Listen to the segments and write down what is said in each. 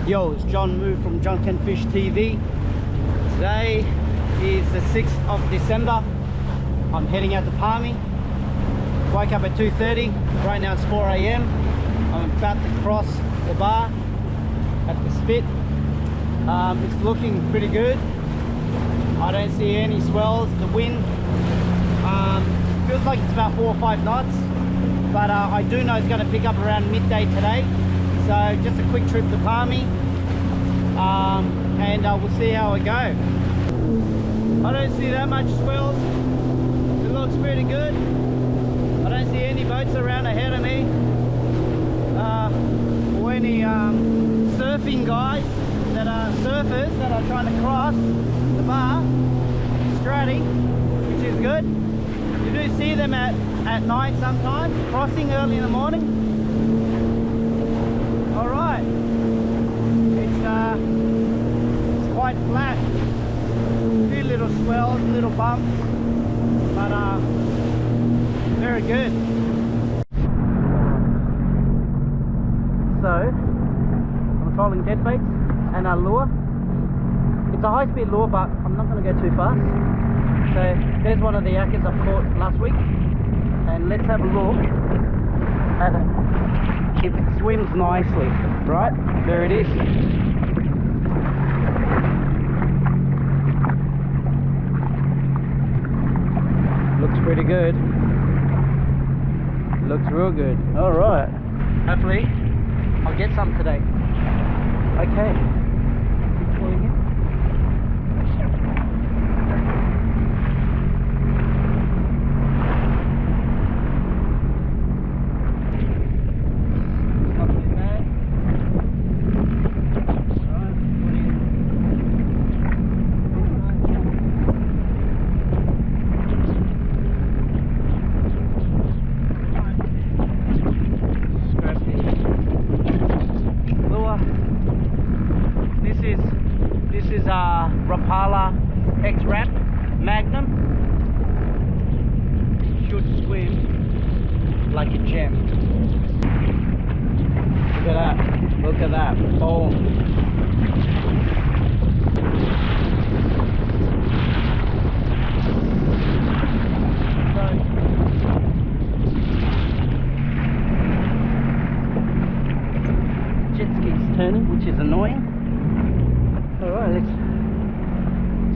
Yo, it's John Moo from JOHNCANFISHTV. Today is the 6th of December. I'm heading out to Palmy. Woke up at 2:30. Right now it's 4 AM. I'm about to cross the bar at the spit. It's looking pretty good. I don't see any swells. The wind feels like it's about 4 or 5 knots, but I do know it's going to pick up around midday today. So just a quick trip to Palmy, and we'll see how it goes. I don't see that much swells. It looks pretty good. I don't see any boats around ahead of me, or any surfing guys that are surfers that are trying to cross the bar, straddling, which is good. You do see them at night sometimes, crossing early in the morning. All right, it's quite flat. A few little swells, little bumps, but very good. So I'm trolling dead baits and a lure. It's a high-speed lure, but I'm not going to go too fast. So there's one of the yakkers I've caught last week, and let's have a look at it. If it swims nicely, right? There it is. Looks pretty good. Looks real good. All right. Hopefully I'll get some today. Okay. Keep pulling it. This is a Rapala X-Wrap Magnum. Should swim like a gem. Look at that. Look at that. Boom. Jet ski's turning, which is annoying. Alright,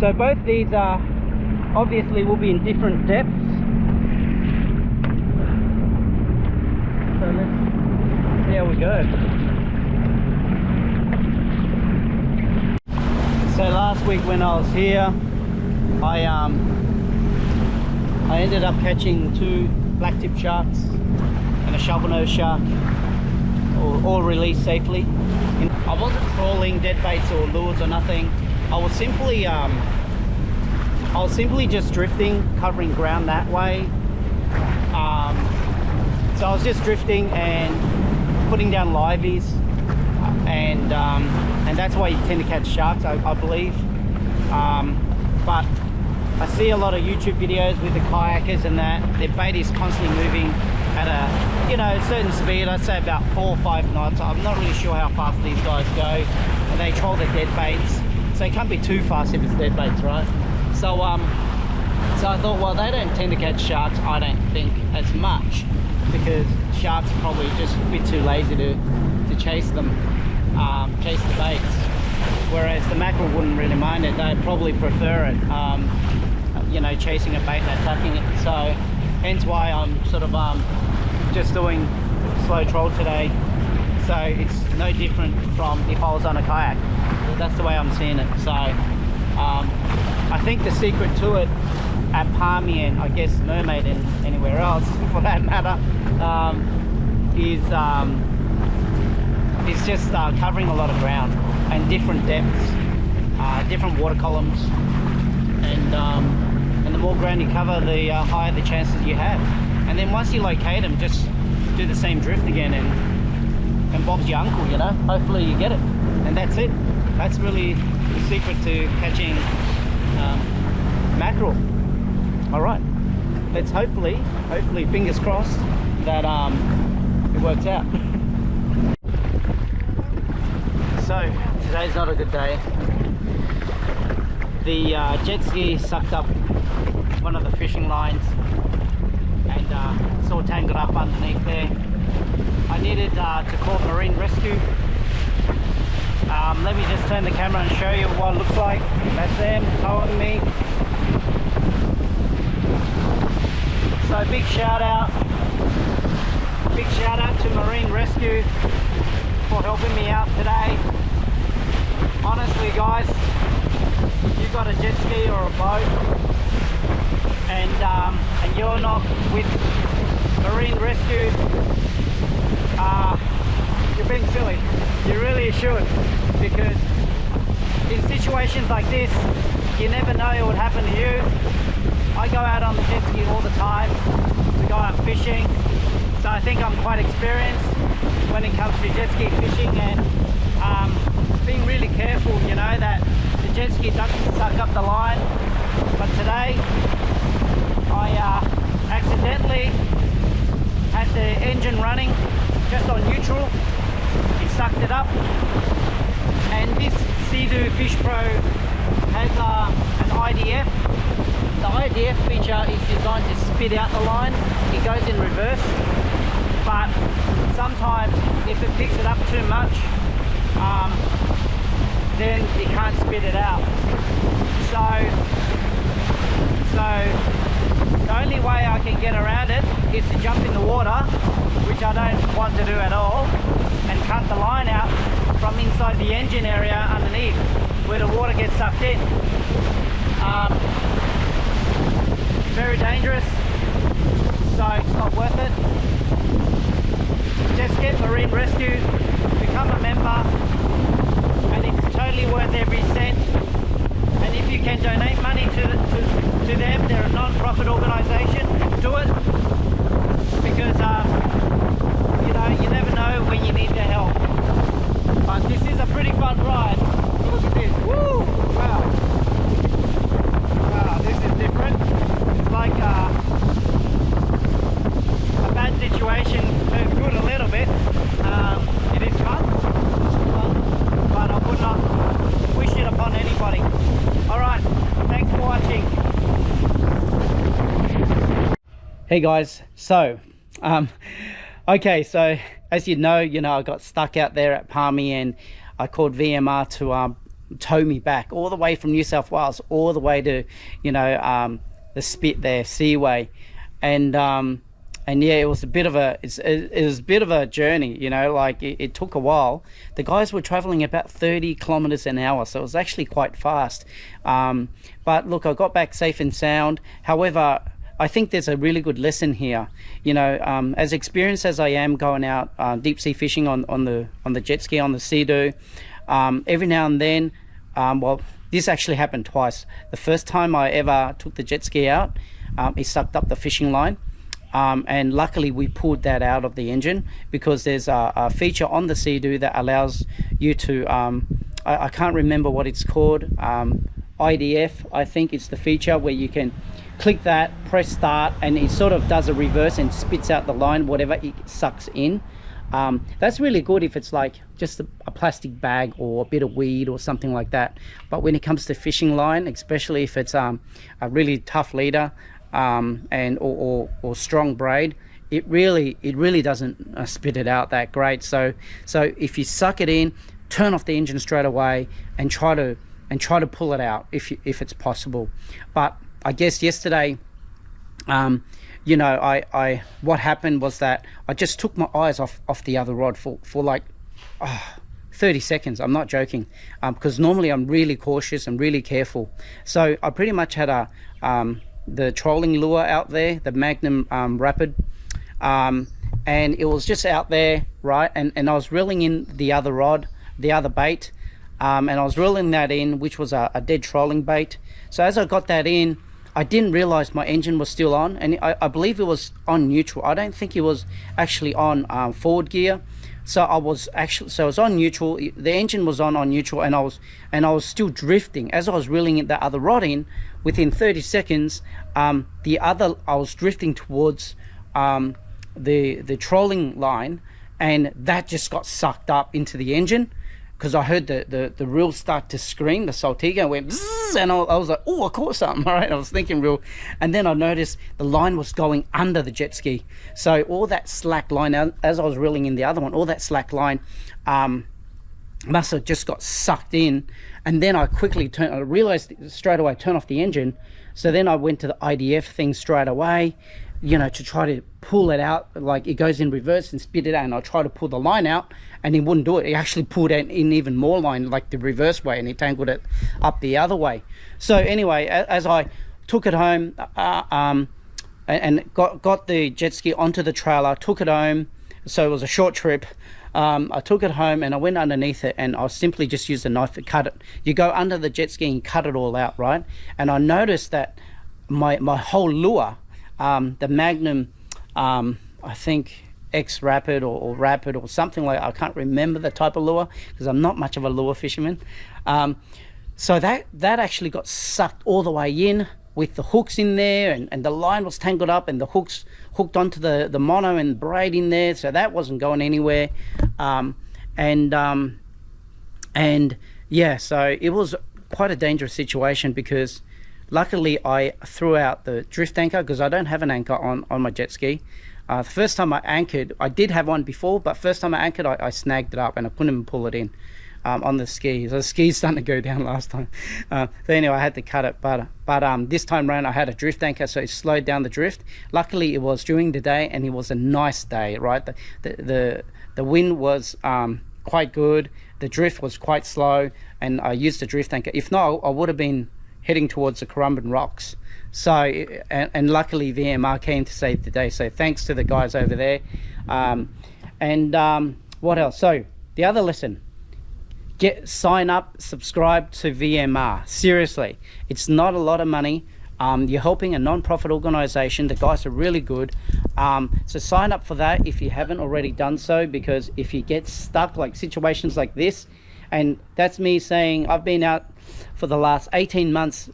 so both these are obviously will be in different depths. So let's see how we go. So last week when I was here, I ended up catching 2 black-tip sharks and a shovel-nose shark, all released safely. I wasn't trawling dead baits or lures or nothing. I was simply just drifting, covering ground that way. So I was just drifting and putting down liveys, and that's why you tend to catch sharks, I believe. But I see a lot of YouTube videos with the kayakers and that their bait is constantly moving at a certain speed. I'd say about 4 or 5 knots. I'm not really sure how fast these guys go, and they troll their dead baits, so it can't be too fast if it's dead baits, right? So so I thought, well, they don't tend to catch sharks, I don't think, as much, because sharks are probably just a bit too lazy to chase them, chase the baits, whereas the mackerel wouldn't really mind it. They'd probably prefer it, chasing a bait and attacking it. So hence why I'm sort of just doing slow troll today. So it's no different from if I was on a kayak. That's the way I'm seeing it. So I think the secret to it at Palmy, and I guess Mermaid and anywhere else for that matter, is just covering a lot of ground and different depths, different water columns, and the more ground you cover, the higher the chances you have. And then once you locate them, just do the same drift again, and Bob's your uncle, hopefully you get it, and that's it. That's really the secret to catching mackerel. All right, let's hopefully fingers crossed that it works out. So So today's not a good day. The jet ski sucked up one of the fishing lines and it's all tangled up underneath there. I needed to call marine rescue. Let me just turn the camera and show you what it looks like. That's them towing me. So big shout out to Marine Rescue for helping me out today. Honestly guys, you've got a jet ski or a boat and you're not with Marine Rescue, you're being silly. You really should, because in situations like this you never know what would happen to you. I go out on the jet ski all the time. We go out fishing, so I think I'm quite experienced when it comes to jet ski fishing and being really careful, you know, that the jet ski doesn't suck up the line. But today I accidentally had the engine running just on neutral. It sucked it up, and this Sea-Doo Fish Pro has an IDF. The IDF feature is designed to spit out the line. It goes in reverse, but sometimes if it picks it up too much, then you can't spit it out. So the only way I can get around it is to jump in the water, which I don't want to do at all, and cut the line out from inside the engine area underneath where the water gets sucked in. Very dangerous, so it's not worth it. Just get Marine Rescue, become a member, and it's totally worth every cent. And if you can donate money to them, they're a non-profit organisation, do it, because you know, you never know when you need their help. But this is a pretty fun ride. Look at this, woo! Wow, this is different. It's like a bad situation turned good a little bit. It is fun, but I would not wish it upon anybody. Alright, thanks for watching. Hey guys, so okay, so as you know, I got stuck out there at Palmy and I called VMR to tow me back all the way from New South Wales all the way to the Spit there, Seaway, and yeah, it was a bit of a journey, like it took a while. The guys were traveling about 30 kilometers an hour, so it was actually quite fast. But look, I got back safe and sound. However, I think there's a really good lesson here. As experienced as I am going out deep sea fishing on the jet ski, on the Sea-Doo, every now and then, well, this actually happened twice. The first time I ever took the jet ski out, it sucked up the fishing line. And luckily we pulled that out of the engine, because there's a feature on the Sea-Doo that allows you to, I can't remember what it's called, IDF, I think it's the feature where you can click that, press start, and it sort of does a reverse and spits out the line, whatever it sucks in. That's really good if it's like just a plastic bag or a bit of weed or something like that. But when it comes to fishing line, especially if it's a really tough leader, and or strong braid, it really doesn't spit it out that great. So if you suck it in, turn off the engine straight away and try to pull it out if it's possible. But I guess yesterday, what happened was that I just took my eyes off the other rod for like 30 seconds. I'm not joking, because normally I'm really cautious and really careful. So I pretty much had the trolling lure out there, the Magnum Rapid, and it was just out there, right? And I was reeling in the other rod, the other bait, and I was reeling that in, which was a dead trolling bait. So as I got that in, I didn't realize my engine was still on, and I believe it was on neutral. I don't think it was actually on forward gear. So I was on neutral. The engine was on neutral, and I was still drifting as I was reeling the other rod in. Within 30 seconds, I was drifting towards the trolling line, and that just got sucked up into the engine. because I heard the reel start to scream, the Saltiga went bzzz, and I was like, oh, I caught something. All right, I was thinking reel, and then I noticed the line was going under the jet ski. So all that slack line, as I was reeling in the other one, all that slack line must have just got sucked in. And then I quickly I realized straight away, turn off the engine. So then I went to the IDF thing straight away, you know, to try to pull it out. Like, it goes in reverse and spit it out, and I tried to pull the line out, and he wouldn't do it. He actually pulled in even more line, like the reverse way, and he tangled it up the other way. So anyway, as I took it home and got the jet ski onto the trailer, took it home, so it was a short trip. I took it home and I went underneath it, and I simply just used a knife to cut it. You go under the jet ski and cut it all out, right? And I noticed that my whole lure, the Magnum, I think X Rapid or Rapid or something like, I can't remember the type of lure because I'm not much of a lure fisherman. So that actually got sucked all the way in with the hooks in there, and the line was tangled up, and the hooks hooked onto the mono and braid in there, so that wasn't going anywhere. And yeah, so it was quite a dangerous situation, because luckily I threw out the drift anchor, because I don't have an anchor on my jet ski. The first time I anchored, I did have one before, but first time I anchored, I snagged it up and I couldn't even pull it in on the skis. The skis starting to go down last time. So anyway, I had to cut it, but this time around I had a drift anchor, so it slowed down the drift. Luckily it was during the day, and it was a nice day, right? The wind was quite good, the drift was quite slow, and I used the drift anchor. If not, I would have been heading towards the Currumbin Rocks. So and luckily VMR came to save the day, so thanks to the guys over there. What else? So the other lesson, sign up, subscribe to VMR. Seriously, it's not a lot of money. You're helping a non-profit organization. The guys are really good. So sign up for that if you haven't already done so, because if you get stuck, like situations like this, and that's me saying I've been out for the last 18 months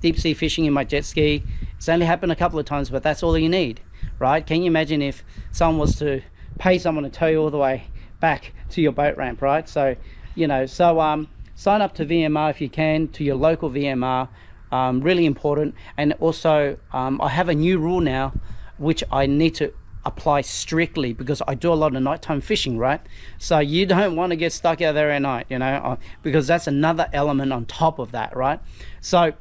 deep sea fishing in my jet ski. It's only happened a couple of times, but that's all you need, right? Can you imagine if someone was to pay someone to tow you all the way back to your boat ramp, right? So, you know, so sign up to VMR if you can, to your local VMR. Really important. And also I have a new rule now which I need to apply strictly, because I do a lot of nighttime fishing, right? So you don't want to get stuck out there at night, you know, because that's another element on top of that, right? So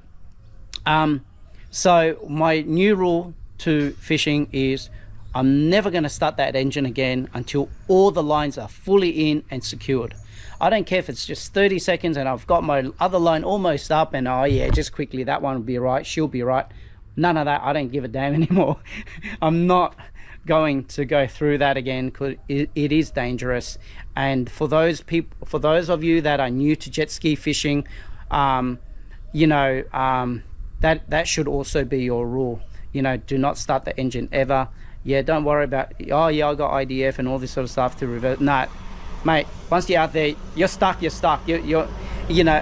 so my new rule to fishing is I'm never going to start that engine again until all the lines are fully in and secured. I don't care if it's just 30 seconds and I've got my other line almost up, and oh yeah, just quickly, that one will be right, she'll be right. None of that. I don't give a damn anymore. I'm not going to go through that again, because it is dangerous. And for those people, for those of you that are new to jet ski fishing, you know, that should also be your rule. You know, do not start the engine ever. Yeah, don't worry about, oh yeah, I got IDF and all this sort of stuff to revert. No, mate, once you're out there, you're stuck. You're you know,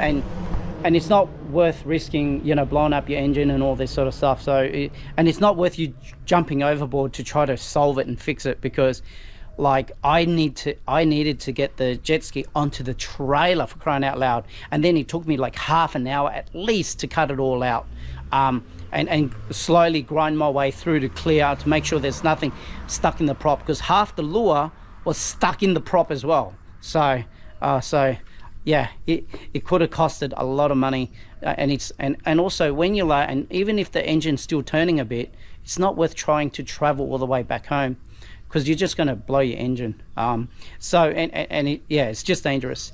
and it's not worth risking, you know, blowing up your engine and all this sort of stuff. So and it's not worth you jumping overboard to try to solve it and fix it, because like I needed to get the jet ski onto the trailer, for crying out loud, and then it took me like half an hour at least to cut it all out, and slowly grind my way through to clear, to make sure there's nothing stuck in the prop, because half the lure was stuck in the prop as well. So yeah, it could have costed a lot of money, and also when you're like, and even if the engine's still turning a bit, it's not worth trying to travel all the way back home, because you're just going to blow your engine. Yeah, it's just dangerous.